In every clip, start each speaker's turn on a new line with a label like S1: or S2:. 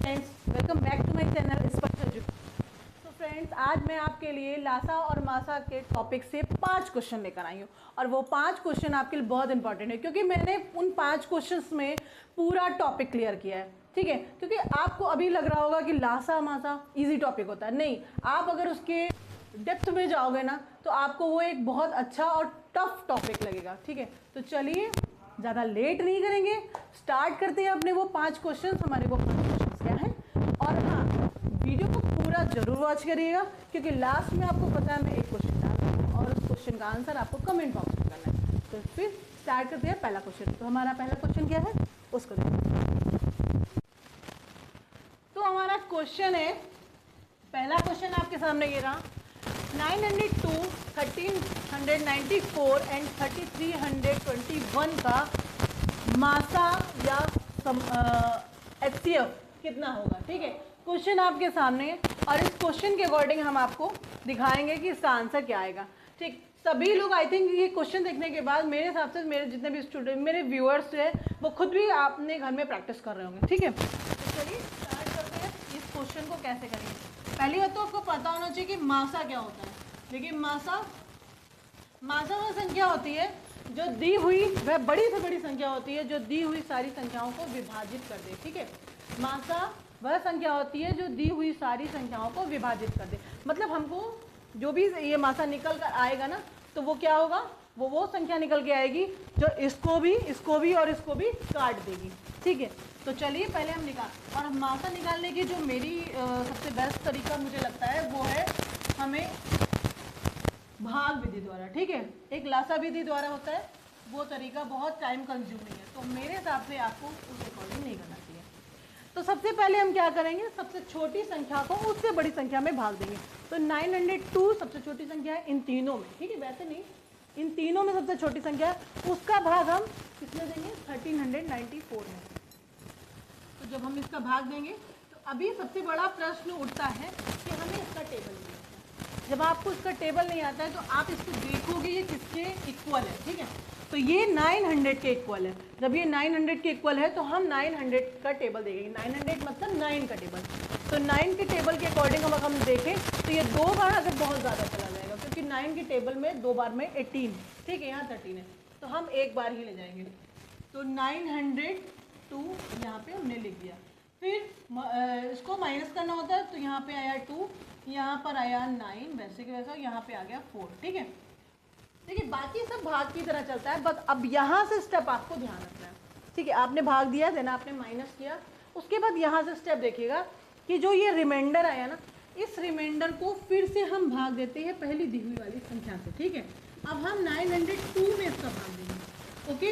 S1: Friends, welcome back to my channel Sparsh education. तो friends, आज मैं आपके लिए लासा और मासा के टॉपिक से 5 क्वेश्चन लेकर आई हूँ और वो 5 क्वेश्चन आपके लिए बहुत इंपॉर्टेंट है क्योंकि मैंने उन 5 क्वेश्चंस में पूरा टॉपिक क्लियर किया है। ठीक है, क्योंकि आपको अभी लग रहा होगा कि लासा मासा इजी टॉपिक होता है। नहीं, आप अगर उसके डेप्थ में जाओगे ना तो आपको वो एक बहुत अच्छा और टफ टॉपिक लगेगा। ठीक है, तो चलिए ज़्यादा लेट नहीं करेंगे, स्टार्ट करते हैं अपने वो 5 क्वेश्चन। हमारे वो 5 क्वेश्चन क्या हैं, और हाँ, वीडियो को पूरा जरूर वॉच करिएगा क्योंकि लास्ट में आपको पता है मैं एक क्वेश्चन डाल रहा हूँ और उस क्वेश्चन का आंसर आपको कमेंट बॉक्स में करना है। तो फिर स्टार्ट करते हैं पहला क्वेश्चन। तो हमारा पहला क्वेश्चन क्या है उसको देखते। तो हमारा क्वेश्चन है, पहला क्वेश्चन आपके सामने ये रहा, 902, 1394 एंड 3321 का मासा या HCF कितना होगा। ठीक है, क्वेश्चन आपके सामने है और इस क्वेश्चन के अकॉर्डिंग हम आपको दिखाएंगे कि इसका आंसर क्या आएगा। ठीक, सभी लोग आई थिंक ये क्वेश्चन देखने के बाद मेरे हिसाब से मेरे जितने भी स्टूडेंट, मेरे व्यूअर्स है, वो खुद भी अपने घर में प्रैक्टिस कर रहे होंगे। ठीक है, तो चलिए स्टार्ट करते हैं इस क्वेश्चन को कैसे करेंगे। पहली बात तो आपको पता होना चाहिए कि मासा क्या होता है। देखिए, मासा वह संख्या होती है जो दी हुई, वह बड़ी से बड़ी संख्या होती है जो दी हुई सारी संख्याओं को विभाजित कर दे। ठीक है, मासा वह संख्या होती है जो दी हुई सारी संख्याओं को विभाजित कर दे। मतलब हमको जो भी ये मासा निकल कर आएगा ना, तो वो क्या होगा, वो संख्या निकल के आएगी जो इसको भी और इसको भी काट देगी। ठीक है, तो चलिए पहले हम निकाल, और मासा निकालने की जो मेरी सबसे बेस्ट तरीका मुझे लगता है वो है हमें भाग विधि द्वारा। ठीक है, एक लासा विधि द्वारा होता है, वो तरीका बहुत टाइम कंज्यूमिंग है, तो मेरे हिसाब से आपको उस अकॉर्डिंग नहीं करना चाहिए। तो सबसे पहले हम क्या करेंगे, सबसे छोटी संख्या को उससे बड़ी संख्या में भाग देंगे। तो 902 सबसे छोटी संख्या है इन तीनों में। ठीक है, वैसे नहीं, इन तीनों में सबसे छोटी संख्या है, उसका भाग हम किसमें देंगे, 1394 में। तो जब हम इसका भाग देंगे तो अभी सबसे बड़ा प्रश्न उठता है कि हमें इसका टेबल नहीं आता। जब आपको इसका टेबल नहीं आता है तो आप इसको देखोगे ये किसके इक्वल है। ठीक है, तो ये 900 के इक्वल है। जब ये 900 के इक्वल है तो हम 900 का टेबल देखेंगे। 900 मतलब 9 का टेबल। तो 9 के टेबल के अकॉर्डिंग हम देखें तो ये 2 बार अगर बहुत ज़्यादा चला जाएगा, क्योंकि 9 के टेबल में 2 बार में 18। ठीक है, यहाँ 13 है, तो हम एक बार ही ले जाएंगे। तो 902 यहाँ पे हमने लिख दिया। फिर इसको माइनस करना होता है, तो यहाँ पे आया 2, यहाँ पर आया 9, वैसे कि वैसा यहाँ पे आ गया 4। ठीक है, देखिए बाकी सब भाग की तरह चलता है, बस अब यहाँ से स्टेप आपको ध्यान रखना है। ठीक है, आपने भाग दिया, देन आपने माइनस किया, उसके बाद यहाँ से स्टेप देखिएगा कि जो ये रिमाइंडर आया ना, इस रिमाइंडर को फिर से हम भाग देते हैं पहली दी हुई वाली संख्या से। ठीक है, अब हम 902 में इसका भाग देंगे। ओके,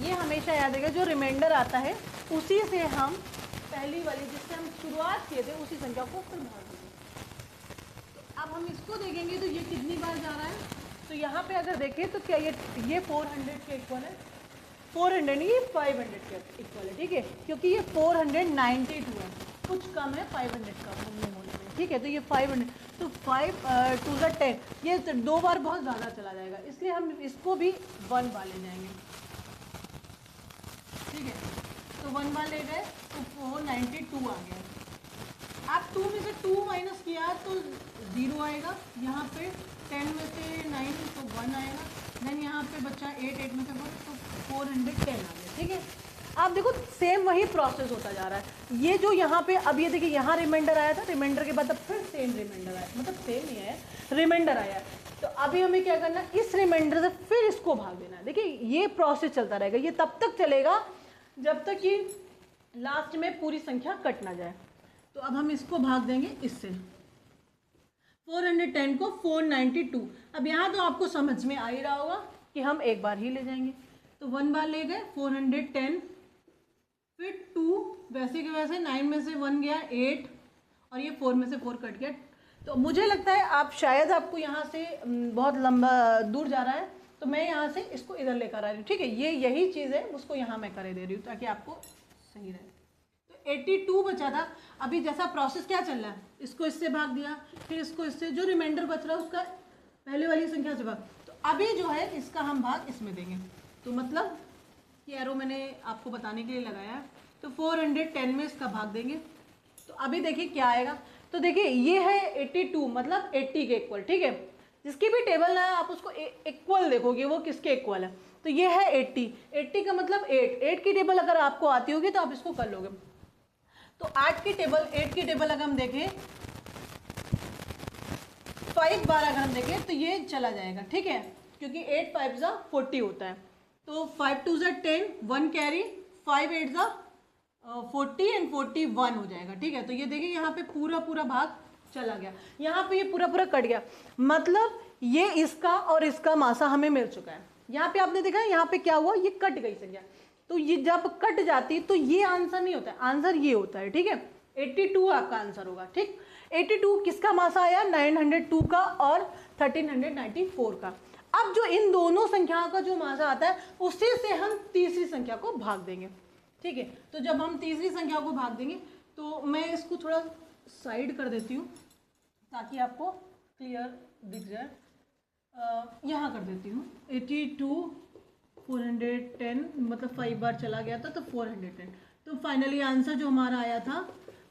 S1: ये हमेशा याद रखिएगा, जो रिमाइंडर आता है उसी से हम पहली वाली जिससे हम शुरुआत किए थे उसी संख्या को फिर भाग देंगे। तो अब हम इसको देखेंगे तो ये कितनी बार जा रहा है, तो यहाँ पे अगर देखें तो क्या ये 400 के इक्वल है, 400 नहीं, ये 500 के इक्वल है। ठीक है, क्योंकि ये 492 है, कुछ कम है 500 का होने में। ठीक है, तो ये 500, तो 5 2 10, ये 2 बार बहुत ज़्यादा चला जाएगा, इसलिए हम इसको भी 1 बार ले जाएंगे। ठीक है, तो 1 बार ले गए तो 492 आ गया। आप 2 में से 2 माइनस किया तो 0 आएगा, यहाँ पे 10 में से 9 तो 1 आएगा, देन यहाँ पे बच्चा 8 में से 1 तो 410 आ गया। ठीक है, आप देखो सेम वही प्रोसेस होता जा रहा है। ये जो यहाँ पे अब ये देखिए, यहाँ रिमाइंडर आया था, रिमाइंडर के बाद अब फिर सेम रिमाइंडर आया, मतलब सेम नहीं आया, रिमाइंडर आया। तो अभी हमें क्या करना है, इस रिमाइंडर से फिर इसको भाग देना है। देखिए ये प्रोसेस चलता रहेगा, ये तब तक चलेगा जब तक कि लास्ट में पूरी संख्या कट ना जाए। तो अब हम इसको भाग देंगे इससे, 410 को 492। अब यहाँ तो आपको समझ में आ ही रहा होगा कि हम एक बार ही ले जाएंगे। तो 1 बार ले गए 410, फिर 2, वैसे के वैसे 9 में से 1 गया 8, और ये 4 में से 4 कट गया। तो मुझे लगता है आप शायद आपको यहाँ से बहुत लंबा दूर जा रहा है, तो मैं यहाँ से इसको इधर लेकर आ रही हूँ। ठीक है, ये यही चीज़ है, उसको यहाँ मैं करे दे रही हूँ ताकि आपको सही रहे। तो 82 बचा था। अभी जैसा प्रोसेस क्या चल रहा है, इसको इससे भाग दिया, फिर इसको इससे, जो रिमाइंडर बच रहा है उसका पहले वाली संख्या से भाग। तो अभी जो है इसका हम भाग इसमें देंगे। तो मतलब ये एरो मैंने आपको बताने के लिए लगाया है तो 410 में इसका भाग देंगे तो अभी देखिए क्या आएगा। तो देखिए ये है 82 मतलब 80 के इक्वल, ठीक है। जिसकी भी टेबल है आप उसको इक्वल देखोगे वो किसके इक्वल है। तो ये है 80, 80 का मतलब 8 की टेबल अगर आपको आती होगी तो आप इसको कर लोगे। तो 8 की टेबल अगर हम देखें 5 बार अगर हम देखें तो ये चला जाएगा, ठीक है, क्योंकि 8 5 जा 40 होता है। तो 5 2 जा 10, 1 कैरी, 5 8 जा 40 एंड 41 हो जाएगा, ठीक है। तो ये देखिए यहाँ पे पूरा पूरा भाग चला गया, यहाँ पे ये पूरा पूरा कट गया, मतलब ये इसका और इसका मासा हमें मिल चुका है। यहाँ पे आपने देखा यहाँ पे क्या हुआ, ये कट गई संख्या। तो ये जब कट जाती तो ये आंसर नहीं होता है, आंसर ये होता है, ठीक है। 82 आपका आंसर होगा, ठीक। 82 किसका मासा आया, 902 का और 1394 का। अब जो इन दोनों संख्याओं का जो मासा आता है उसी से हम तीसरी संख्या को भाग देंगे, ठीक है। तो जब हम तीसरी संख्या को भाग देंगे तो मैं इसको थोड़ा साइड कर देती हूँ ताकि आपको क्लियर दिख जाए। यहाँ कर देती हूँ 82 410 मतलब 5 बार चला गया था तो 410। तो फाइनली आंसर जो हमारा आया था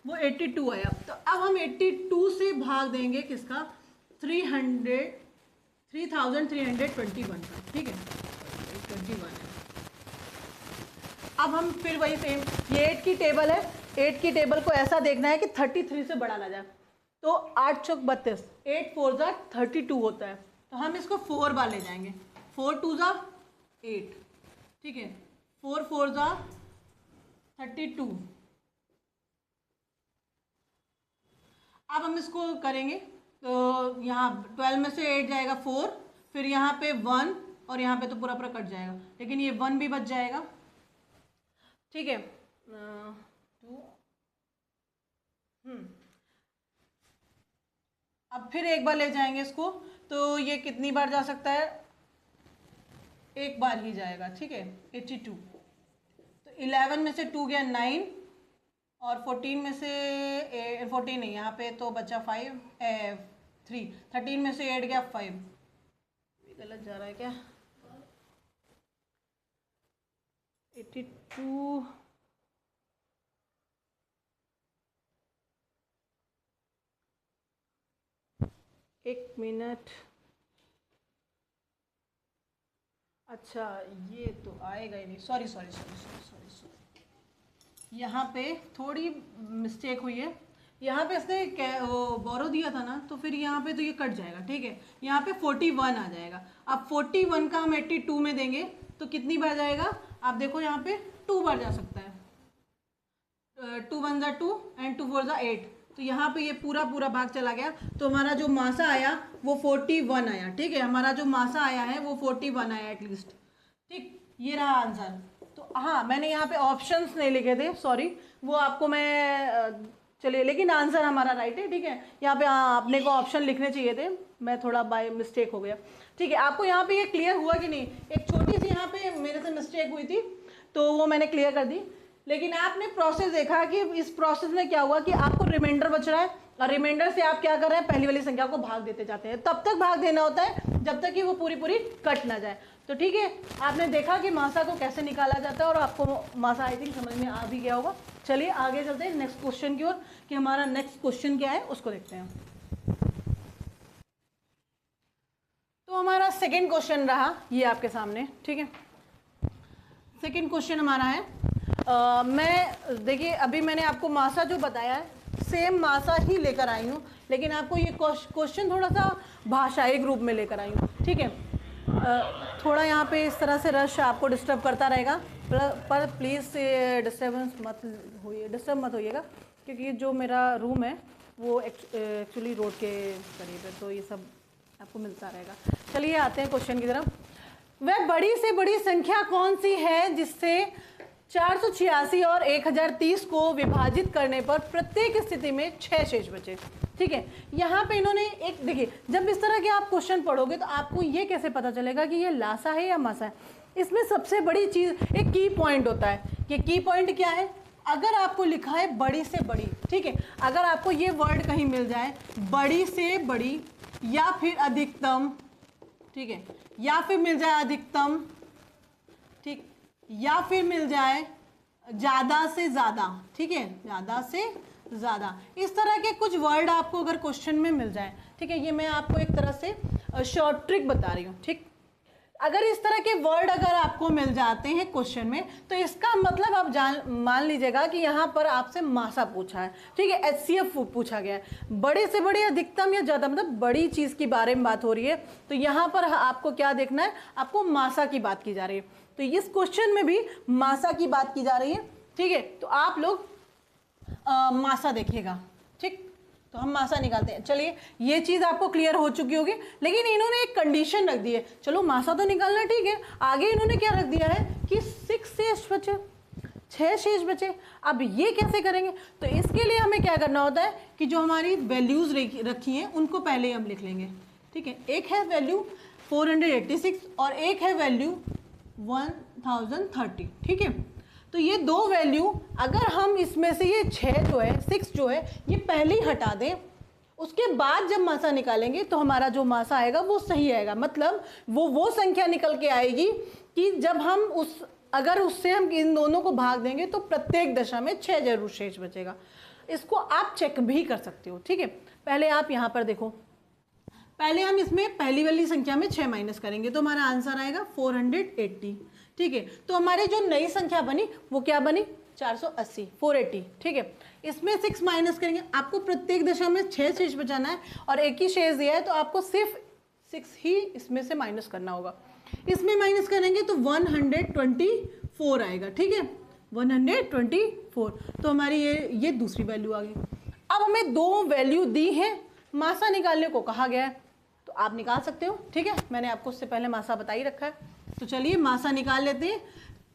S1: वो 82 आया। तो अब हम 82 से भाग देंगे किसका, 3321 का, ठीक है, 21 है। अब हम फिर वही सेम, ये 8 की टेबल है, 8 की टेबल को ऐसा देखना है कि 33 से बड़ा ला जाए। तो 8 चौक 32, 8 4 जा 32 होता है। तो हम इसको 4 बार ले जाएंगे, 4 2 जा 8, ठीक है, 4 4 जा 32। अब हम इसको करेंगे तो यहाँ 12 में से 8 जाएगा 4, फिर यहाँ पे 1 और यहाँ पे तो पूरा पूरा कट जाएगा, लेकिन ये 1 भी बच जाएगा, ठीक है। 2 अब फिर एक बार ले जाएंगे इसको, तो ये कितनी बार जा सकता है, एक बार ही जाएगा, ठीक है, 82। तो 11 में से 2 गया 9 और 14 में से 14 नहीं, यहाँ पे तो बचा 3, 13 में से 8 गया 5, गलत जा रहा है क्या, 82 एक मिनट, अच्छा ये तो आएगा ही नहीं, सॉरी, यहाँ पे थोड़ी मिस्टेक हुई है, यहाँ पे इसने बोरो दिया था ना, तो फिर यहाँ पे तो ये कट जाएगा, ठीक है। यहाँ पे 41 आ जाएगा। अब 41 का हम 82 में देंगे तो कितनी बार जाएगा, आप देखो यहाँ पे 2 बार जा सकता है, 2 1 जा 2 एंड 2 4 जा 8। तो यहाँ पे ये पूरा पूरा भाग चला गया, तो हमारा जो मासा आया वो 41 आया, ठीक है। हमारा जो मासा आया है वो 41 आया एटलीस्ट, ठीक, ये रहा आंसर। तो हाँ, मैंने यहाँ पे ऑप्शंस नहीं लिखे थे, सॉरी, वो आपको मैं चलिए, लेकिन आंसर हमारा राइट है, ठीक है। यहाँ पे आपने को ऑप्शन लिखने चाहिए थे, मैं थोड़ा बाय मिस्टेक हो गया, ठीक है। आपको यहाँ पे ये क्लियर हुआ कि नहीं, एक छोटी सी यहाँ पे मेरे से मिस्टेक हुई थी तो वो मैंने क्लियर कर दी, लेकिन आपने प्रोसेस देखा कि इस प्रोसेस में क्या हुआ कि आपको रिमाइंडर बच रहा है और रिमाइंडर से आप क्या कर रहे हैं, पहली वाली संख्या को भाग देते जाते हैं। तब तक भाग देना होता है जब तक कि वो पूरी पूरी कट ना जाए। तो ठीक है, आपने देखा कि मासा को कैसे निकाला जाता है और आपको मासा आई थिंक समझ में आ भी गया होगा। चलिए आगे चलते हैं नेक्स्ट क्वेश्चन की ओर कि हमारा नेक्स्ट क्वेश्चन क्या है उसको देखते हैं। तो हमारा सेकेंड क्वेश्चन रहा ये आपके सामने, ठीक है। सेकेंड क्वेश्चन हमारा है मैं देखिए अभी मैंने आपको मासा जो बताया है सेम मासा ही लेकर आई हूँ, लेकिन आपको ये क्वेश्चन थोड़ा सा भाषाई रूप में लेकर आई हूँ, ठीक है। थोड़ा यहाँ पे इस तरह से रश आपको डिस्टर्ब करता रहेगा, पर प्लीज़ डिस्टर्ब मत होइएगा, क्योंकि जो मेरा रूम है वो एक्चुअली रोड के करीब है, तो ये सब आपको मिलता रहेगा। चलिए आते हैं क्वेश्चन की तरफ। वह बड़ी से बड़ी संख्या कौन सी है जिससे 486 और 1030 को विभाजित करने पर प्रत्येक स्थिति में 6 शेष बचे। ठीक है, यहाँ पे इन्होंने एक देखिए, जब इस तरह के आप क्वेश्चन पढ़ोगे तो आपको ये कैसे पता चलेगा कि ये लासा है या मासा है। इसमें सबसे बड़ी चीज़ एक की पॉइंट होता है। कि की पॉइंट क्या है, अगर आपको लिखा है बड़ी से बड़ी, ठीक है, अगर आपको ये वर्ड कहीं मिल जाए बड़ी से बड़ी या फिर अधिकतम, ठीक है, या फिर मिल जाए अधिकतम, ठीक, या फिर मिल जाए ज़्यादा से ज़्यादा, ठीक है, ज़्यादा से ज़्यादा, इस तरह के कुछ वर्ड आपको अगर क्वेश्चन में मिल जाए, ठीक है, ये मैं आपको एक तरह से शॉर्ट ट्रिक बता रही हूँ, ठीक। अगर इस तरह के वर्ड अगर आपको मिल जाते हैं क्वेश्चन में, तो इसका मतलब आप मान लीजिएगा कि यहाँ पर आपसे मासा पूछा है, ठीक है, HCF पूछा गया है, बड़े से बड़े, अधिकतम या ज़्यादा, मतलब बड़ी चीज़ के बारे में बात हो रही है, तो यहाँ पर आपको क्या देखना है, आपको मासा की बात की जा रही है, तो इस क्वेश्चन में भी मासा की बात की जा रही है, ठीक है, तो आप लोग मासा देखिएगा, ठीक। तो हम मासा निकालते हैं। चलिए, ये चीज़ आपको क्लियर हो चुकी होगी, लेकिन इन्होंने एक कंडीशन रख दी है। चलो मासा तो निकालना ठीक है, आगे इन्होंने क्या रख दिया है कि 6 शेष बचे, 6 शेष बचे। अब ये कैसे करेंगे, तो इसके लिए हमें क्या करना होता है कि जो हमारी वैल्यूज़ रखी हैं उनको पहले हम लिख लेंगे, ठीक है। एक है वैल्यू 486 और एक है वैल्यू 1030, ठीक है। तो ये दो वैल्यू अगर हम इसमें से ये 6 जो है, 6 जो है, ये पहले ही हटा दें, उसके बाद जब मासा निकालेंगे तो हमारा जो मासा आएगा वो सही आएगा, मतलब वो संख्या निकल के आएगी कि जब हम अगर उससे हम इन दोनों को भाग देंगे तो प्रत्येक दशा में 6 जरूर शेष बचेगा। इसको आप चेक भी कर सकते हो, ठीक है। पहले आप यहाँ पर देखो, पहले हम इसमें पहली वाली संख्या में 6 माइनस करेंगे तो हमारा आंसर आएगा 480, ठीक है। तो हमारी जो नई संख्या बनी वो क्या बनी, 480, 480, ठीक है। इसमें 6 माइनस करेंगे, आपको प्रत्येक दशा में 6 शेष बचाना है और एक ही शेष दिया है, तो आपको सिर्फ 6 ही इसमें से माइनस करना होगा। इसमें माइनस करेंगे तो 124 आएगा, ठीक है, 124। तो हमारी ये दूसरी वैल्यू आ गई। अब हमें दो वैल्यू दी है, मासा निकालने को कहा गया है, तो आप निकाल सकते हो, ठीक है। मैंने आपको उससे पहले मासा बता ही रखा है। तो चलिए मासा निकाल लेते हैं।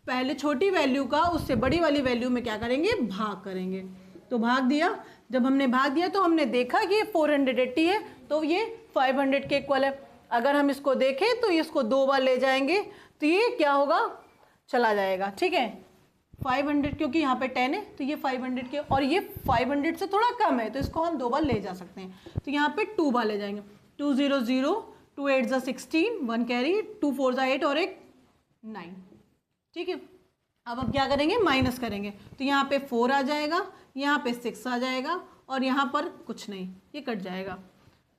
S1: पहले छोटी वैल्यू का उससे बड़ी वाली वैल्यू में क्या करेंगे, भाग करेंगे। तो भाग दिया, जब हमने भाग दिया तो हमने देखा कि ये 480 है, तो ये 500 के इक्वल है। अगर हम इसको देखें तो इसको 2 बार ले जाएंगे तो ये क्या होगा, चला जाएगा, ठीक है। 500 क्योंकि यहाँ पे 10 है तो ये 500 के, और ये 500 से थोड़ा कम है तो इसको हम 2 बार ले जा सकते हैं। तो यहाँ पे 2 बार ले जाएंगे, 200, 2 8 16, 1 कैरी, 2 4 8 और एक 9, ठीक है। अब हम क्या करेंगे, माइनस करेंगे, तो यहाँ पे 4 आ जाएगा, यहाँ पे 6 आ जाएगा और यहाँ पर कुछ नहीं, ये कट जाएगा,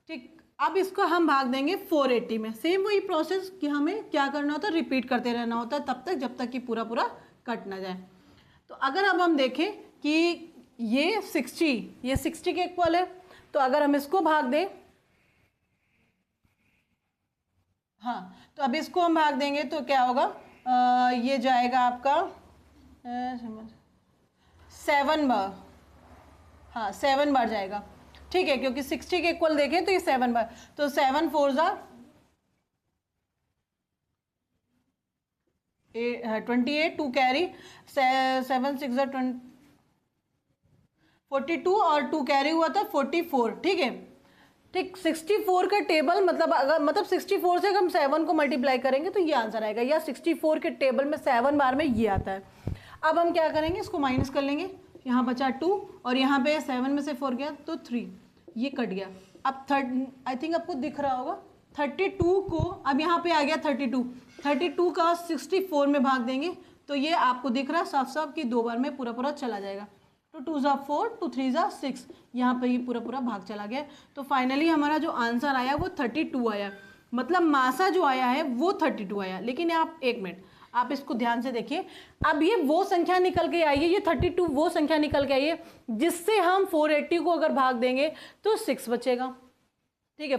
S1: ठीक। अब इसको हम भाग देंगे 480 में। सेम वही प्रोसेस कि हमें क्या करना होता है, रिपीट करते रहना होता है तब तक जब तक कि पूरा पूरा कट ना जाए। तो अगर अब हम देखें कि ये 60 के इक्वल है, तो अगर हम इसको भाग दें, हाँ, तो अब इसको हम भाग देंगे तो क्या होगा, ये जाएगा आपका 7 बार, हाँ 7 बार जाएगा, ठीक है, क्योंकि 60 के इक्वल देखें तो ये 7 बार, तो 7 4 28, 2 कैरी, 7 6 42 और 2 कैरी हुआ था 44, ठीक है, ठीक। 64 का टेबल मतलब 64 से हम 7 को मल्टीप्लाई करेंगे तो ये आंसर आएगा, या 64 के टेबल में 7 बार में ये आता है। अब हम क्या करेंगे, इसको माइनस कर लेंगे, यहाँ बचा 2 और यहाँ पे 7 में से 4 गया तो 3, ये कट गया। अब आई थिंक आपको दिख रहा होगा 32 को, अब यहाँ पे आ गया 32 का 64 में भाग देंगे तो ये आपको दिख रहा है साफ साफ कि 2 बार में पूरा पूरा चला जाएगा। तो 2 ज़ा 4, 2 3 ज़ा 6, यहाँ पे ये पूरा पूरा भाग चला गया। तो फाइनली हमारा जो आंसर आया वो 32 आया, मतलब मासा जो आया है वो 32 आया। लेकिन आप एक मिनट, आप इसको ध्यान से देखिए, अब ये वो संख्या निकल के आई है, ये 32 वो संख्या निकल के आई है जिससे हम 480 को अगर भाग देंगे तो 6 बचेगा, ठीक है,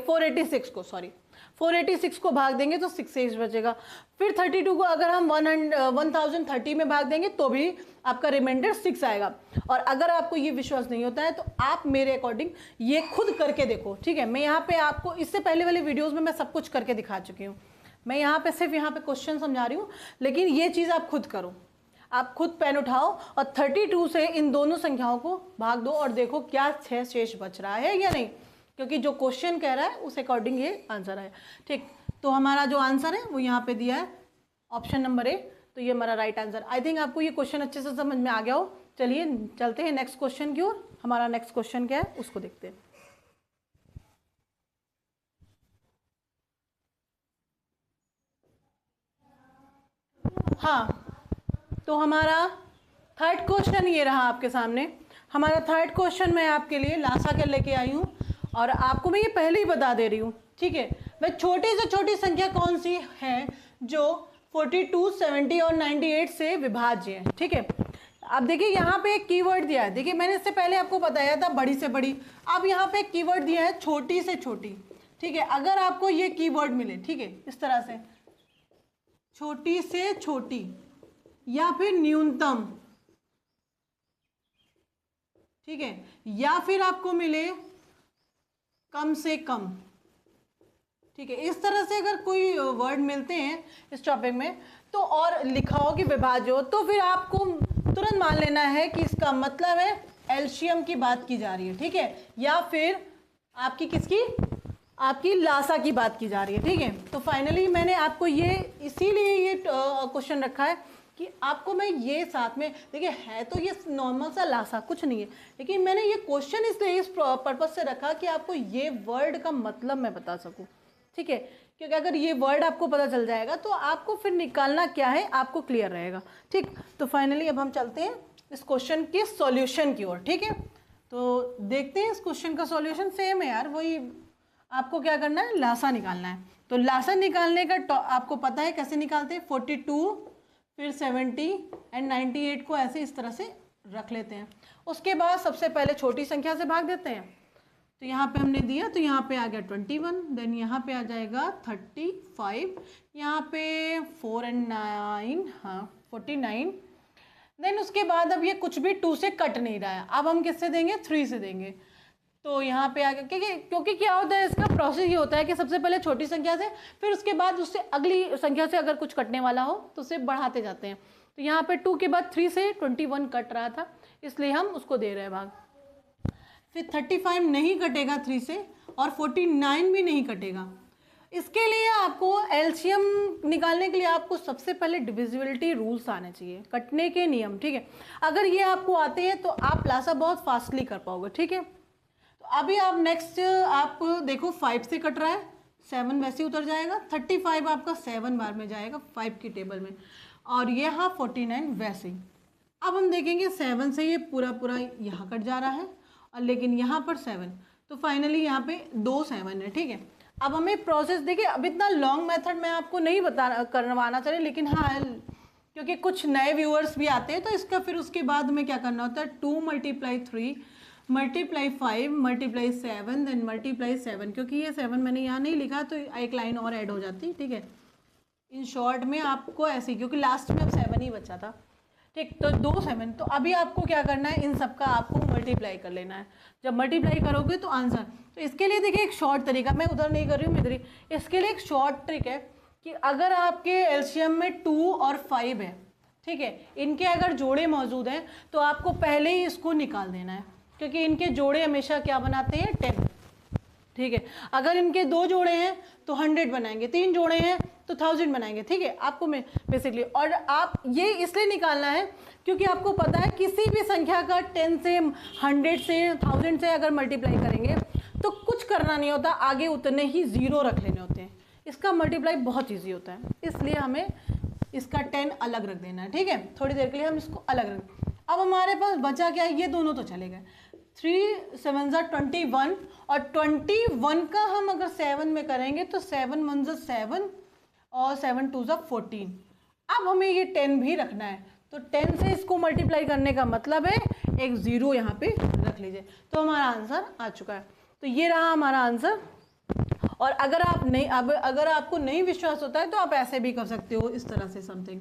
S1: 486 को भाग देंगे तो 6 शेष बचेगा। फिर 32 को अगर हम 1030 में भाग देंगे तो भी आपका रिमाइंडर 6 आएगा। और अगर आपको ये विश्वास नहीं होता है तो आप मेरे अकॉर्डिंग ये खुद करके देखो, ठीक है। मैं यहाँ पे आपको इससे पहले वाले वीडियोस में मैं सब कुछ करके दिखा चुकी हूँ, मैं यहाँ पे सिर्फ यहाँ पे क्वेश्चन समझा रही हूँ, लेकिन ये चीज़ आप खुद करो, आप खुद पेन उठाओ और 32 से इन दोनों संख्याओं को भाग दो और देखो क्या 6 शेष बच रहा है या नहीं, क्योंकि जो क्वेश्चन कह रहा है उस अकॉर्डिंग ये आंसर है, ठीक। तो हमारा जो आंसर है वो यहाँ पे दिया है ऑप्शन नंबर ए, तो ये हमारा राइट आंसर। आई थिंक आपको ये क्वेश्चन अच्छे से समझ में आ गया हो। चलिए चलते हैं नेक्स्ट क्वेश्चन की ओर। हमारा नेक्स्ट क्वेश्चन क्या है उसको देखते हैं। हाँ, तो हमारा थर्ड क्वेश्चन ये रहा आपके सामने। हमारा थर्ड क्वेश्चन मैं आपके लिए लासा के लेके आई हूँ और आपको मैं ये पहले ही बता दे रही हूँ, ठीक है। वह छोटी से छोटी संख्या कौन सी है जो 42, 70 और 98 से विभाज्य है, ठीक है। अब देखिए यहाँ पे एक कीवर्ड दिया है, देखिए मैंने इससे पहले आपको बताया था बड़ी से बड़ी, अब यहाँ पे एक कीवर्ड दिया है छोटी से छोटी, ठीक है। अगर आपको ये कीवर्ड मिले, ठीक है, इस तरह से छोटी से छोटी या फिर न्यूनतम, ठीक है, या फिर आपको मिले कम से कम, ठीक है, इस तरह से अगर कोई वर्ड मिलते हैं इस टॉपिक में तो और लिखा हो कि विभाज्य हो, तो फिर आपको तुरंत मान लेना है कि इसका मतलब है एलसीएम की बात की जा रही है, ठीक है, या फिर आपकी किसकी, आपकी लासा की बात की जा रही है, ठीक है। तो फाइनली मैंने आपको ये इसीलिए ये क्वेश्चन रखा है कि आपको मैं ये साथ में, देखिए है तो ये नॉर्मल सा लासा कुछ नहीं है, लेकिन मैंने ये क्वेश्चन इसलिए इस पर्पज से रखा कि आपको ये वर्ड का मतलब मैं बता सकूं, ठीक है, क्योंकि अगर ये वर्ड आपको पता चल जाएगा तो आपको फिर निकालना क्या है आपको क्लियर रहेगा, ठीक। तो फाइनली अब हम चलते हैं इस क्वेश्चन के सॉल्यूशन की ओर, ठीक है। तो देखते हैं इस क्वेश्चन का सॉल्यूशन। सेम है यार, वही आपको क्या करना है, लासा निकालना है। तो लासा निकालने का आपको पता है कैसे निकालते हैं, 42 फिर 70 एंड 98 को ऐसे इस तरह से रख लेते हैं। उसके बाद सबसे पहले छोटी संख्या से भाग देते हैं, तो यहाँ पे हमने दिया तो यहाँ पे आ गया 21, देन यहाँ पे आ जाएगा 35, यहाँ पे 4 and 9, हाँ 49, देन उसके बाद अब ये कुछ भी 2 से कट नहीं रहा है, अब हम किससे देंगे, 3 से देंगे। तो यहाँ पे आ गया, क्योंकि क्या होता है इसका प्रोसेस ये होता है कि सबसे पहले छोटी संख्या से, फिर उसके बाद उससे अगली संख्या से अगर कुछ कटने वाला हो तो उसे बढ़ाते जाते हैं। तो यहाँ पे 2 के बाद 3 से 21 कट रहा था, इसलिए हम उसको दे रहे हैं भाग। फिर 35 नहीं कटेगा 3 से और 49 भी नहीं कटेगा। इसके लिए आपको एलसीएम निकालने के लिए आपको सबसे पहले डिविजिबिलिटी रूल्स आने चाहिए, कटने के नियम, ठीक है। अगर ये आपको आते हैं तो आप लासा बहुत फास्टली कर पाओगे, ठीक है। तो अभी आप नेक्स्ट आप देखो 5 से कट रहा है, 7 वैसे उतर जाएगा, 35 आपका 7 बार में जाएगा 5 की टेबल में, और यहाँ 49 वैसे ही। अब हम देखेंगे 7 से ये पूरा पूरा यहाँ कट जा रहा है, और लेकिन यहाँ पर 7, तो फाइनली यहाँ पे 2 7 है, ठीक है। अब हमें प्रोसेस देखिए, अब इतना लॉन्ग मेथड मैं आपको नहीं करवाना चाहिए, लेकिन हाँ क्योंकि कुछ नए व्यूअर्स भी आते हैं तो इसका फिर उसके बाद में क्या करना होता है, 2 × 3 × 5 × 7 देन × 7, क्योंकि ये 7 मैंने यहाँ नहीं लिखा तो एक लाइन और ऐड हो जाती, ठीक है। इन शॉर्ट में आपको ऐसे, क्योंकि लास्ट में अब 7 ही बचा था, ठीक। तो 2 7, तो अभी आपको क्या करना है, इन सब का आपको मल्टीप्लाई कर लेना है। जब मल्टीप्लाई करोगे तो आंसर, तो इसके लिए देखिए एक शॉर्ट तरीका, मैं उधर नहीं कर रही हूँ इधर ही, इसके लिए एक शॉर्ट ट्रिक है कि अगर आपके एलसीएम में 2 और 5 है, ठीक है, इनके अगर जोड़े मौजूद हैं तो आपको पहले ही इसको निकाल देना है, क्योंकि इनके जोड़े हमेशा क्या बनाते हैं, 10, ठीक है। अगर इनके 2 जोड़े हैं तो 100 बनाएंगे, 3 जोड़े हैं तो 1000 बनाएंगे, ठीक है। आपको मैं बेसिकली, और आप ये इसलिए निकालना है क्योंकि आपको पता है किसी भी संख्या का 10 से 100 से 1000 से अगर मल्टीप्लाई करेंगे तो कुछ करना नहीं होता, आगे उतने ही ज़ीरो रख लेने होते हैं। इसका मल्टीप्लाई बहुत ईजी होता है, इसलिए हमें इसका 10 अलग रख देना है, ठीक है। थोड़ी देर के लिए हम इसको अलग रख, अब हमारे पास बचा क्या है, ये दोनों तो चले गए, 3 7 21, और 21 का हम अगर 7 में करेंगे तो 7 1 7 और 7 2 14। अब हमें ये 10 भी रखना है, तो 10 से इसको मल्टीप्लाई करने का मतलब है एक ज़ीरो यहाँ पे रख लीजिए, तो हमारा आंसर आ चुका है। तो ये रहा हमारा आंसर। और अगर आप नहीं, अब अगर आपको नहीं विश्वास होता है तो आप ऐसे भी कर सकते हो, इस तरह से समथिंग,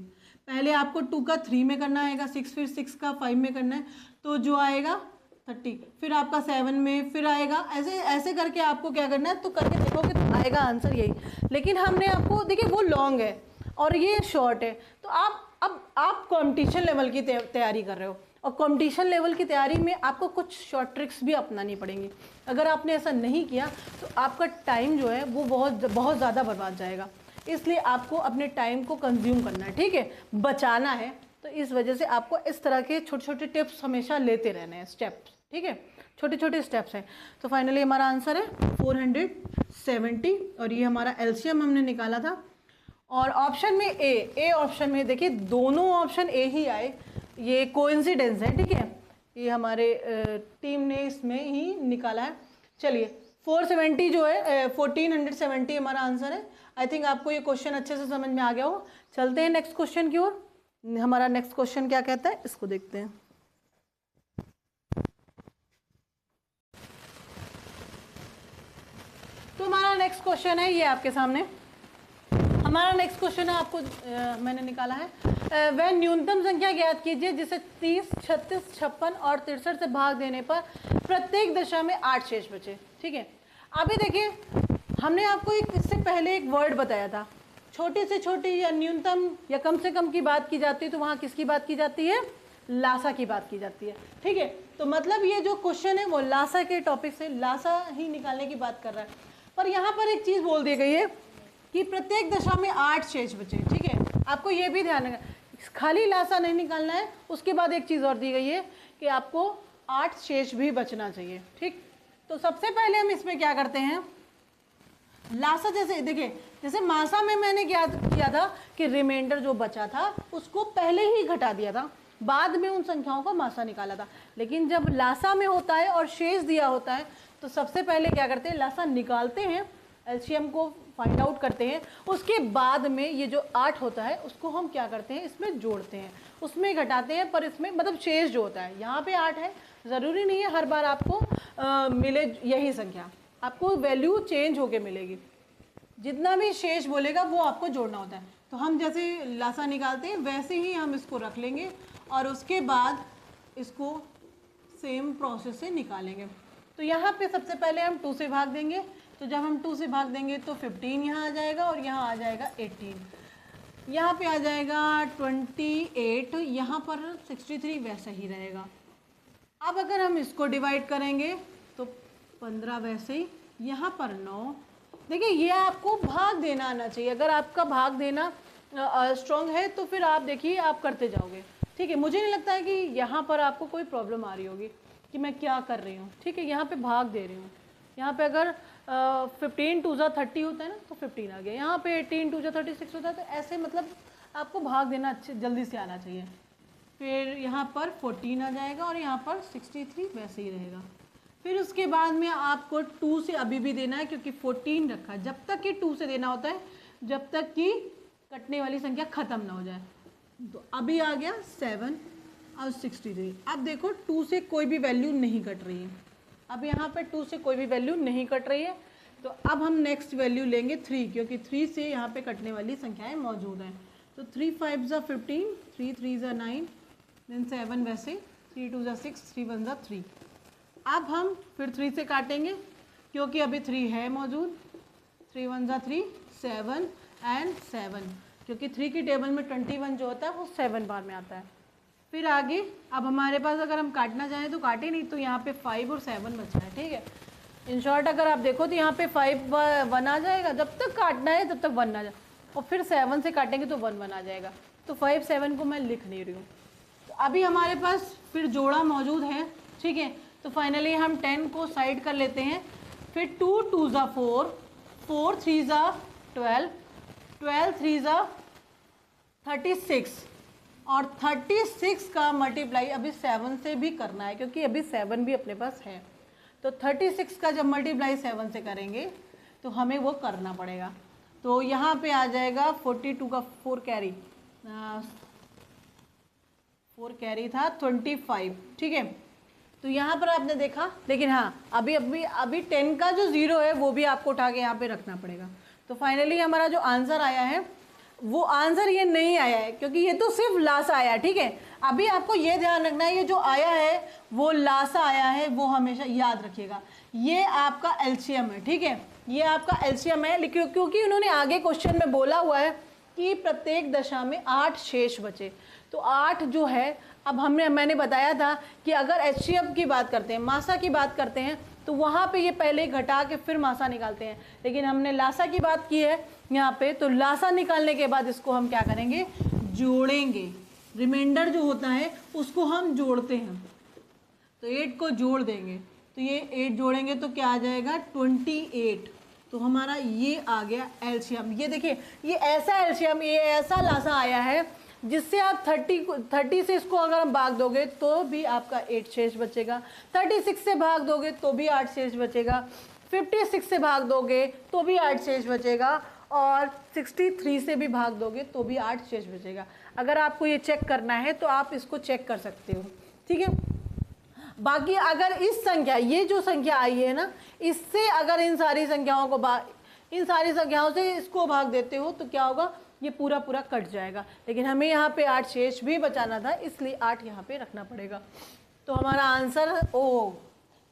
S1: पहले आपको 2 का 3 में करना आएगा, 6 फिर 6 का 5 में करना है, तो जो आएगा 30, फिर आपका 7 में फिर आएगा, ऐसे ऐसे करके आपको क्या करना है, तो करके देखोगे तो आएगा आंसर यही। लेकिन हमने आपको, देखिए वो लॉन्ग है और ये शॉर्ट है, तो आप कंपटीशन लेवल की तैयारी कर रहे हो, और कंपटीशन लेवल की तैयारी में आपको कुछ शॉर्ट ट्रिक्स भी अपनानी पड़ेंगी। अगर आपने ऐसा नहीं किया तो आपका टाइम जो है वो बहुत ज़्यादा बर्बाद जाएगा, इसलिए आपको अपने टाइम को कंज्यूम करना है, ठीक है, बचाना है। तो इस वजह से आपको इस तरह के छोटे छोटे टिप्स हमेशा लेते रहने हैं, स्टेप्स, ठीक है, छोटे छोटे स्टेप्स हैं। तो फाइनली हमारा आंसर है 470, और ये हमारा एलसीएम हमने निकाला था। और ऑप्शन में ए ऑप्शन में देखिए दोनों ऑप्शन ए ही आए, ये कोइंसिडेंस है, ठीक है, ये हमारे टीम ने इसमें ही निकाला है। चलिए 470 जो है 1470 हमारा आंसर है। आई थिंक आपको ये क्वेश्चन अच्छे से समझ में आ गया हो। चलते हैं नेक्स्ट क्वेश्चन की ओर। हमारा नेक्स्ट क्वेश्चन क्या कहता है, इसको देखते हैं। तो हमारा नेक्स्ट क्वेश्चन है ये आपके सामने। हमारा नेक्स्ट क्वेश्चन है, आपको मैंने निकाला है, वह न्यूनतम संख्या ज्ञात कीजिए जिसे 30, 36, 56 और 63 से भाग देने पर प्रत्येक दशा में 8 शेष बचे। ठीक है, अभी देखिए हमने आपको इससे पहले एक वर्ड बताया था, छोटी से छोटी या न्यूनतम या कम से कम की बात की जाती है तो वहाँ किसकी बात की जाती है, लासा की बात की जाती है। ठीक है, तो मतलब ये जो क्वेश्चन है वो लासा के टॉपिक से लासा ही निकालने की बात कर रहा है। पर यहाँ पर एक चीज़ बोल दी गई है कि प्रत्येक दशा में 8 शेष बचे। ठीक है, आपको ये भी ध्यान रखना, खाली लासा नहीं निकालना है, उसके बाद एक चीज़ और दी गई है कि आपको 8 शेष भी बचना चाहिए। ठीक, तो सबसे पहले हम इसमें क्या करते हैं, लासा जैसे देखिए, जैसे मासा में मैंने क्या किया था कि रिमाइंडर जो बचा था उसको पहले ही घटा दिया था, बाद में उन संख्याओं का मासा निकाला था। लेकिन जब लासा में होता है और शेष दिया होता है तो सबसे पहले क्या करते हैं, लासा निकालते हैं, एलसीएम को फाइंड आउट करते हैं, उसके बाद में ये जो 8 होता है उसको हम क्या करते हैं, इसमें जोड़ते हैं, उसमें घटाते हैं, पर इसमें मतलब शेष जो होता है, यहाँ पे 8 है, ज़रूरी नहीं है हर बार आपको मिले यही संख्या, आपको वैल्यू चेंज होके मिलेगी, जितना भी शेष बोलेगा वो आपको जोड़ना होता है। तो हम जैसे लासा निकालते हैं वैसे ही हम इसको रख लेंगे और उसके बाद इसको सेम प्रोसेस से निकालेंगे। तो यहाँ पे सबसे पहले हम 2 से भाग देंगे, तो जब हम 2 से भाग देंगे तो 15 यहाँ आ जाएगा और यहाँ आ जाएगा 18, यहाँ पे आ जाएगा 28, यहाँ पर 63 वैसा ही रहेगा। अब अगर हम इसको डिवाइड करेंगे तो 15 वैसे ही, यहाँ पर 9। देखिए ये आपको भाग देना आना चाहिए, अगर आपका भाग देना स्ट्रॉन्ग है तो फिर आप देखिए आप करते जाओगे। ठीक है, मुझे नहीं लगता है कि यहाँ पर आपको कोई प्रॉब्लम आ रही होगी कि मैं क्या कर रही हूँ। ठीक है, यहाँ पे भाग दे रही हूँ, यहाँ पे अगर 15 2 जा 30 होता है ना तो 15 आ गया, यहाँ पे 18 2 जा 36 होता है, तो ऐसे मतलब आपको भाग देना अच्छे जल्दी से आना चाहिए। फिर यहाँ पर 14 आ जाएगा और यहाँ पर 63 वैसे ही रहेगा। फिर उसके बाद में आपको 2 से अभी भी देना है क्योंकि 14 रखा है, जब तक कि 2 से देना होता है जब तक कि कटने वाली संख्या ख़त्म ना हो जाए। तो अभी आ गया 7 और 63। अब देखो 2 से कोई भी वैल्यू नहीं कट रही है, अब यहाँ पे 2 से कोई भी वैल्यू नहीं कट रही है, तो अब हम नेक्स्ट वैल्यू लेंगे 3, क्योंकि 3 से यहाँ पे कटने वाली संख्याएं मौजूद हैं। तो 3 5 जा 15, 3 3 जा 9, देन 7 वैसे, 3 2 जा 6, 3 1 जा 3। अब हम फिर 3 से काटेंगे क्योंकि अभी 3 है मौजूद, 3 1 जा 3, 7 एंड 7, क्योंकि 3 की टेबल में 21 जो होता है वो 7 बार में आता है। फिर आगे अब हमारे पास अगर हम काटना चाहें तो काटे, नहीं तो यहाँ पे 5 और 7 बचा है। ठीक है, इन शॉर्ट अगर आप देखो तो यहाँ पे 5 1 आ जाएगा, जब तक काटना है तब तक 1 आ जाए, और फिर 7 से काटेंगे तो 1 1 आ जाएगा। तो 5 7 को मैं लिख नहीं रही हूँ। तो अभी हमारे पास फिर जोड़ा मौजूद है। ठीक है, तो फाइनली हम 10 को साइड कर लेते हैं, फिर 2 2 जा 4, 4 3 जा 12, 12 3 जा 36, और 36 का मल्टीप्लाई अभी 7 से भी करना है क्योंकि अभी 7 भी अपने पास है। तो 36 का जब मल्टीप्लाई 7 से करेंगे तो हमें वो करना पड़ेगा। तो यहाँ पे आ जाएगा 42 का 4 कैरी, 4 कैरी था 25। ठीक है, तो यहाँ पर आपने देखा, लेकिन हाँ अभी 10 का जो 0 है वो भी आपको उठा के यहाँ पे रखना पड़ेगा। तो फाइनली हमारा जो आंसर आया है वो आंसर ये नहीं आया है क्योंकि ये तो सिर्फ लासा आया है। ठीक है, अभी आपको ये ध्यान रखना है, ये जो आया है वो लासा आया है, वो हमेशा याद रखिएगा, ये आपका एलसीएम है। ठीक है, ये आपका एलसीएम है, क्योंकि उन्होंने आगे क्वेश्चन में बोला हुआ है कि प्रत्येक दशा में 8 शेष बचे। तो 8 जो है, अब मैंने बताया था कि अगर एचसीएफ की बात करते हैं, मासा की बात करते हैं, तो वहाँ पे ये पहले घटा के फिर मासा निकालते हैं, लेकिन हमने लासा की बात की है यहाँ पे, तो लासा निकालने के बाद इसको हम क्या करेंगे, जोड़ेंगे। रिमाइंडर जो होता है उसको हम जोड़ते हैं, तो 8 को जोड़ देंगे, तो ये 8 जोड़ेंगे तो क्या आ जाएगा 28। तो हमारा ये आ गया एलसीएम। ये देखिए, ये ऐसा एलसीएम, ये ऐसा लासा आया है जिससे आप 30 से इसको अगर हम भाग दोगे तो भी आपका 8 शेष बचेगा, 36 से भाग दोगे तो भी 8 शेष बचेगा, 56 से भाग दोगे तो भी 8 शेष बचेगा, और 63 से भी भाग दोगे तो भी 8 शेष बचेगा। अगर आपको ये चेक करना है तो आप इसको चेक कर सकते हो, ठीक है। बाकी अगर इस संख्या, ये जो संख्या आई है ना, इससे अगर इन सारी संख्याओं से इसको भाग देते हो तो क्या होगा, ये पूरा पूरा कट जाएगा। लेकिन हमें यहाँ पे 8 शेष भी बचाना था, इसलिए 8 यहाँ पे रखना पड़ेगा। तो हमारा आंसर ओ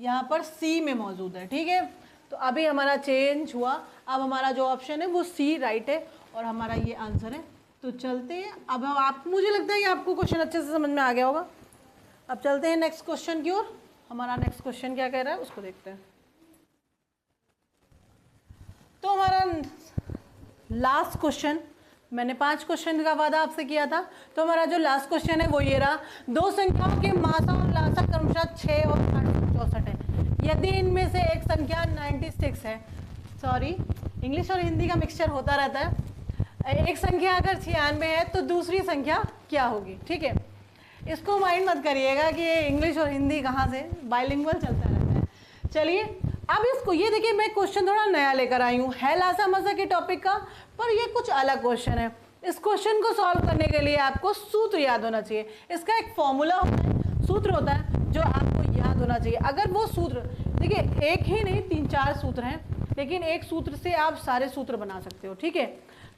S1: यहाँ पर सी में मौजूद है, ठीक है। तो अभी हमारा चेंज हुआ, अब हमारा जो ऑप्शन है वो सी राइट है और हमारा ये आंसर है। तो चलते हैं अब आप, मुझे लगता है कि आपको क्वेश्चन अच्छे से समझ में आ गया होगा। अब चलते हैं नेक्स्ट क्वेश्चन की ओर। हमारा नेक्स्ट क्वेश्चन क्या कह रहा है उसको देखते हैं। तो हमारा लास्ट क्वेश्चन, मैंने 5 क्वेश्चन का वादा आपसे किया था, तो हमारा जो लास्ट क्वेश्चन है वो ये रहा। दो संख्याओं के मासा और लासा क्रमशः 6 और 864 है। यदि इनमें से एक संख्या 96 है, सॉरी इंग्लिश और हिंदी का मिक्सचर होता रहता है, एक संख्या अगर 96 है तो दूसरी संख्या क्या होगी, ठीक है। इसको माइंड मत करिएगा कि इंग्लिश और हिंदी कहाँ से, बाइलिंगुअल चलता रहता है। चलिए अब इसको, ये देखिए मैं क्वेश्चन थोड़ा नया लेकर आई हूँ, है लासा मासा के टॉपिक का, पर ये कुछ अलग क्वेश्चन है। इस क्वेश्चन को सॉल्व करने के लिए आपको सूत्र याद होना चाहिए। इसका एक फॉर्मूला होता है, सूत्र होता है जो आपको याद होना चाहिए। अगर वो सूत्र, देखिए एक ही नहीं 3-4 सूत्र हैं, लेकिन एक सूत्र से आप सारे सूत्र बना सकते हो, ठीक है।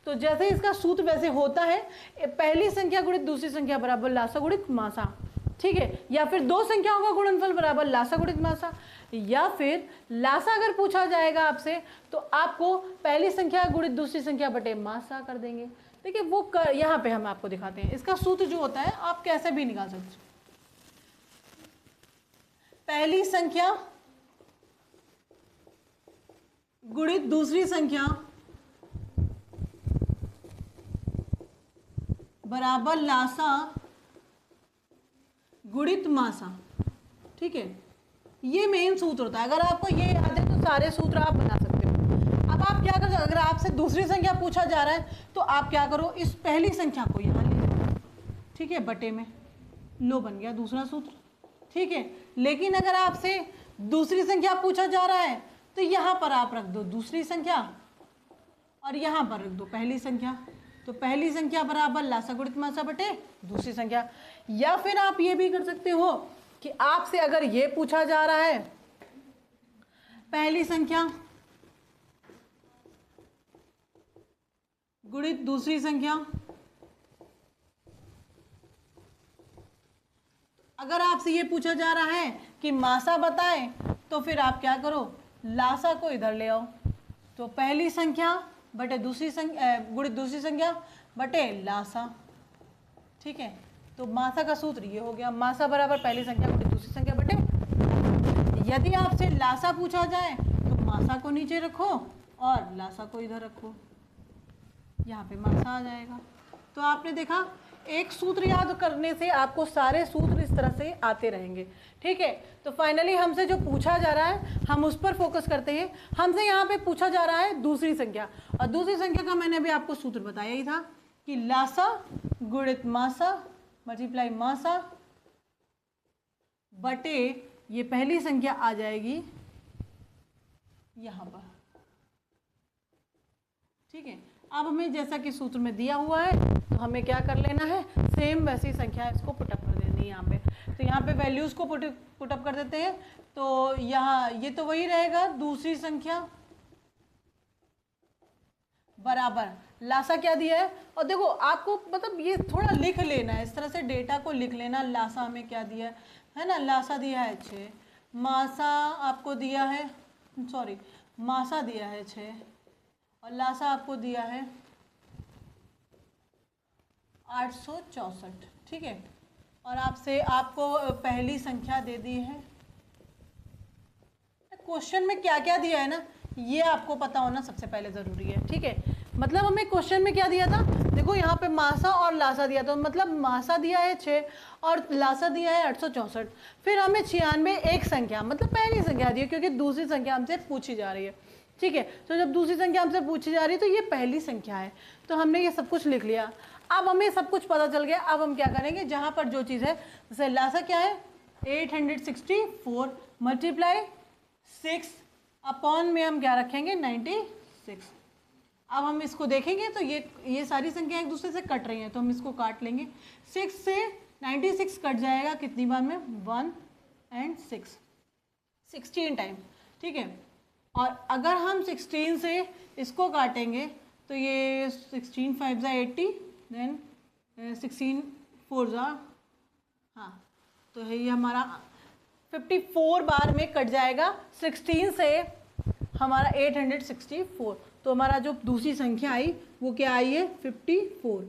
S1: तो जैसे इसका सूत्र वैसे होता है, पहली संख्या गुणित दूसरी संख्या बराबर लासा गुणित मासा, ठीक है। या फिर दो संख्याओं का गुणनफल बराबर लासा गुणित मासा, या फिर लासा अगर पूछा जाएगा आपसे तो आपको पहली संख्या गुणित दूसरी संख्या बटे मासा कर देंगे। देखिए वो यहाँ पे हम आपको दिखाते हैं। इसका सूत्र जो होता है आप कैसे भी निकाल सकते हो। पहली संख्या गुणित दूसरी संख्या बराबर लासा गुणित मासा, ठीक है। ये मेन सूत्र होता है। अगर आपको ये याद है तो सारे सूत्र आप बना सकते हो। अब आप क्या कर सकते, अगर आपसे दूसरी संख्या पूछा जा रहा है तो आप क्या करो, इस पहली संख्या को यहाँ ले लो, ठीक है, बटे में, लो बन गया दूसरा सूत्र, ठीक है। लेकिन अगर आपसे दूसरी संख्या पूछा जा रहा है तो यहाँ पर आप रख दो दूसरी संख्या और यहाँ पर रख दो पहली संख्या। तो पहली संख्या बराबर लासा गुणित मासा बटे दूसरी संख्या। या फिर आप ये भी कर सकते हो कि आपसे अगर ये पूछा जा रहा है पहली संख्या गुणित दूसरी संख्या, अगर आपसे ये पूछा जा रहा है कि मासा बताएं तो फिर आप क्या करो, लासा को इधर ले आओ। तो पहली संख्या बटे दूसरी संख्या गुणित दूसरी संख्या बटे लासा, ठीक है। तो मासा का सूत्र ये हो गया, मासा बराबर पहली संख्या गुणित दूसरी संख्या बटे। यदि आपसे लासा पूछा जाए तो मासा को नीचे रखो और लासा को इधर रखो, यहाँ पे मासा आ जाएगा। तो आपने देखा एक सूत्र याद करने से आपको सारे सूत्र इस तरह से आते रहेंगे, ठीक है। तो फाइनली हमसे जो पूछा जा रहा है हम उस पर फोकस करते हैं। हमसे यहाँ पे पूछा जा रहा है दूसरी संख्या, और दूसरी संख्या का मैंने अभी आपको सूत्र बताया ही था कि लासा गुणित मासा मल्टीप्लाई मासा बटे ये पहली संख्या आ जाएगी यहाँ पर, ठीक है। अब हमें जैसा कि सूत्र में दिया हुआ है तो हमें क्या कर लेना है, सेम वैसी संख्या इसको पुटअप कर देनी है यहाँ पे। तो यहाँ पे वैल्यूज को पुटअप कर देते हैं। तो यहाँ ये तो वही रहेगा, दूसरी संख्या बराबर लासा क्या दिया है। और देखो आपको मतलब ये थोड़ा लिख लेना है, इस तरह से डेटा को लिख लेना। लासा हमें क्या दिया है ना, लासा दिया है 6, मासा आपको दिया है, सॉरी मासा दिया है 6 और लासा आपको दिया है 864, ठीक है। और आपको पहली संख्या दे दी है। क्वेश्चन में क्या क्या दिया है ना, ये आपको पता होना सबसे पहले ज़रूरी है, ठीक है। मतलब हमें क्वेश्चन में क्या दिया था, देखो यहाँ पे मासा और लासा दिया था, मतलब मासा दिया है 6 और लासा दिया है 864। फिर हमें 96 एक संख्या मतलब पहली संख्या दी है, क्योंकि दूसरी संख्या हमसे पूछी जा रही है, ठीक है। तो जब दूसरी संख्या हमसे पूछी जा रही है तो ये पहली संख्या है, तो हमने ये सब कुछ लिख लिया। अब हमें सब कुछ पता चल गया। अब हम क्या करेंगे, जहाँ पर जो चीज़ है, जैसे लासा क्या है 864 मल्टीप्लाई 6 अपॉन में हम क्या रखेंगे 96। अब हम इसको देखेंगे तो ये सारी संख्या एक दूसरे से कट रही हैं, तो हम इसको काट लेंगे। 6 से 96 कट जाएगा कितनी बार में, 1 and 6, 16 टाइम, ठीक है। और अगर हम 16 से इसको काटेंगे तो ये 16 5 ज़ा 80, देन 16 4 ज़ा, हाँ, तो है ये हमारा 54 बार में कट जाएगा 16 से हमारा 864। तो हमारा जो दूसरी संख्या आई वो क्या आई है 54,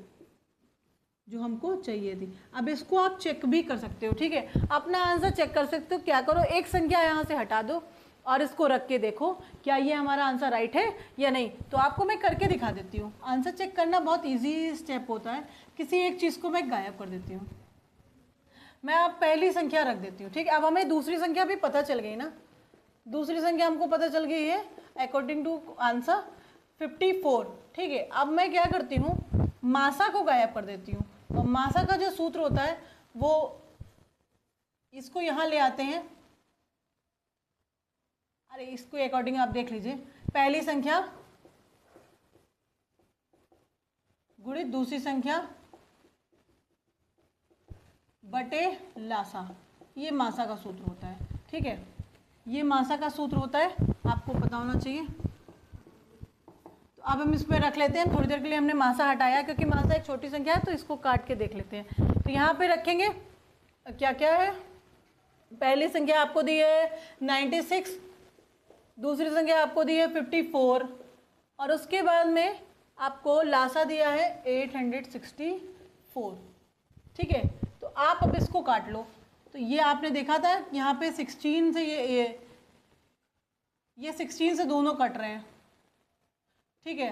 S1: जो हमको चाहिए थी। अब इसको आप चेक भी कर सकते हो, ठीक है, अपना आंसर चेक कर सकते हो। क्या करो, एक संख्या यहाँ से हटा दो और इसको रख के देखो क्या ये हमारा आंसर राइट है या नहीं। तो आपको मैं करके दिखा देती हूँ। आंसर चेक करना बहुत इजी स्टेप होता है। किसी एक चीज़ को मैं गायब कर देती हूँ, मैं अब पहली संख्या रख देती हूँ, ठीक है। अब हमें दूसरी संख्या भी पता चल गई ना, दूसरी संख्या हमको पता चल गई है अकॉर्डिंग टू आंसर 54, ठीक है। अब मैं क्या करती हूँ, मासा को गायब कर देती हूँ। और मासा का जो सूत्र होता है वो, इसको यहाँ ले आते हैं, अरे इसको अकॉर्डिंग आप देख लीजिए, पहली संख्या गुणित दूसरी संख्या बटे लासा, ये मासा का सूत्र होता है, ठीक है। ये मासा का सूत्र होता है, आपको पता होना चाहिए। तो अब हम इसमें रख लेते हैं। थोड़ी देर के लिए हमने मासा हटाया क्योंकि मासा एक छोटी संख्या है, तो इसको काट के देख लेते हैं। तो यहाँ पे रखेंगे क्या क्या है, पहली संख्या आपको दी है 96, दूसरी संख्या आपको दी है 54, और उसके बाद में आपको लासा दिया है 864, ठीक है। तो आप अब इसको काट लो। तो ये आपने देखा था यहाँ पे 16 से ये 16 से दोनों कट रहे हैं, ठीक है।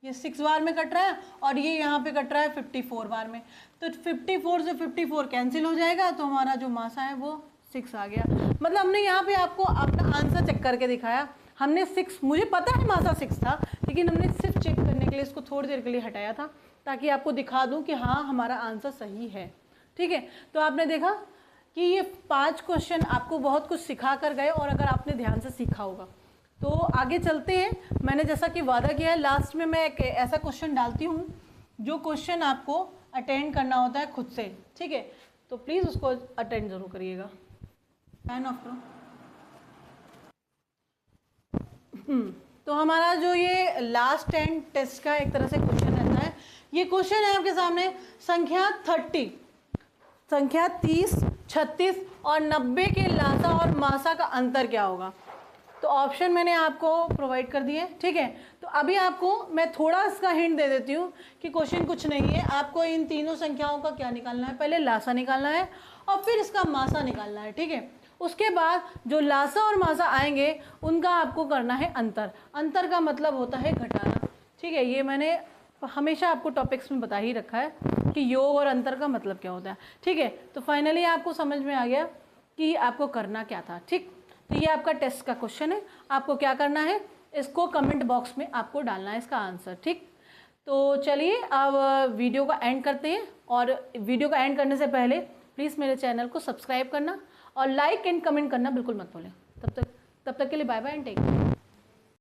S1: ये 6 बार में कट रहा है और ये यहाँ पे कट रहा है 54 बार में। तो 54 से 54 कैंसिल हो जाएगा, तो हमारा जो मासा है वो 6 आ गया। मतलब हमने यहाँ पे आपको अपना आंसर चेक करके दिखाया। हमने 6, मुझे पता है मासा 6 था, लेकिन हमने सिर्फ चेक करने के लिए इसको थोड़ी देर के लिए हटाया था, ताकि आपको दिखा दूँ कि हाँ हमारा आंसर सही है, ठीक है। तो आपने देखा कि ये 5 क्वेश्चन आपको बहुत कुछ सिखा कर गए, और अगर आपने ध्यान से सीखा होगा तो आगे चलते हैं। मैंने जैसा कि वादा किया है, लास्ट में मैं एक ऐसा क्वेश्चन डालती हूँ जो क्वेश्चन आपको अटेंड करना होता है खुद से, ठीक है। तो प्लीज़ उसको अटेंड ज़रूर करिएगा। फैन ऑफ करो। तो हमारा जो ये लास्ट एंड टेस्ट का एक तरह से क्वेश्चन रहता है, ये क्वेश्चन है आपके सामने, संख्या 30, संख्या 30, 36 और 90 के लासा और मासा का अंतर क्या होगा। तो ऑप्शन मैंने आपको प्रोवाइड कर दिए, ठीक है। तो अभी आपको मैं थोड़ा इसका हिंट दे देती हूँ कि क्वेश्चन कुछ नहीं है। आपको इन तीनों संख्याओं का क्या निकालना है, पहले लासा निकालना है और फिर इसका मासा निकालना है, ठीक है। उसके बाद जो लासा और मासा आएंगे उनका आपको करना है अंतर। अंतर का मतलब होता है घटाना, ठीक है। ये मैंने हमेशा आपको टॉपिक्स में बता ही रखा है कि योग और अंतर का मतलब क्या होता है, ठीक है। तो फाइनली आपको समझ में आ गया कि आपको करना क्या था, ठीक। तो ये आपका टेस्ट का क्वेश्चन है। आपको क्या करना है, इसको कमेंट बॉक्स में आपको डालना है इसका आंसर, ठीक। तो चलिए अब वीडियो का एंड करते हैं, और वीडियो का एंड करने से पहले प्लीज़ मेरे चैनल को सब्सक्राइब करना और लाइक एंड कमेंट करना बिल्कुल मत भूलें। तब तक के लिए bye bye and take care.